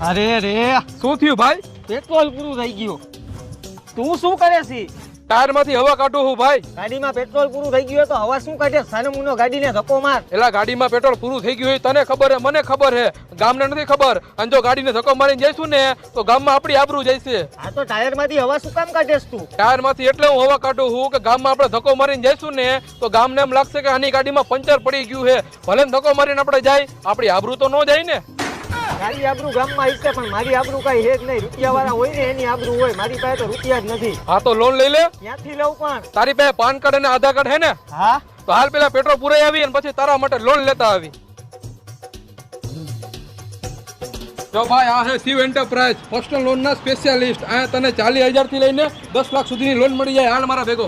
અરે રે શું થયું ભાઈ? પેટ્રોલ પૂરું થઈ ગયું. તું શું કરે છે? ટાયર માંથી હવા કાઢું હું ભાઈ. ગાડીમાં પેટ્રોલ પૂરું થઈ ગયું હોય તો હવા શું કાઢે? સાનો મુનો ગાડીને ધક્કો માર. એલા ગાડીમાં પેટ્રોલ પૂરું થઈ ગયું હોય તને ખબર હે, મને ખબર હે, ગામને નથી ખબર. અને જો ગાડીને ધક્કો મારીને જઈશું ને તો ગામમાં આપણી આબરૂ જઈશે. આ તો ટાયર માંથી હવા શું કામ કાઢેસ તું? ટાયર માંથી એટલે હું હવા કાઢું હું કે ગામમાં આપણે ધક્કો મારીને જઈશું ને તો ગામને એમ લાગશે કે આની ગાડીમાં પંચર પડી ગયું છે. ભલે ધક્કો મારીને આપણે જાય, આપણી આબરૂ તો ન જાય ને. ગાડી આબરૂ ગામમાં હશે પણ મારી આબરૂ કઈ હે જ નહીં. રૂપિયા વાળા હોય ને એની આબરૂ હોય, મારી પાસે તો રૂપિયા જ નથી. હા તો લોન લઈ લે. ક્યાંથી લઉં પણ? તારી પાસે પાન કાર્ડ અને આધાર કાર્ડ હે ને? હા તો હાલ પેલા પેટ્રોલ પુરાઈ આવી અને પછી તારા માટે લોન લેતા આવી. જો ભાઈ આ છે શિવ એન્ટરપ્રાઇઝ પર્સનલ લોન ના સ્પેશિયાલિસ્ટ. આ તને 40,000 થી લઈને 10 લાખ સુધીની લોન મળી જાય. હાલ મારા ભેગો.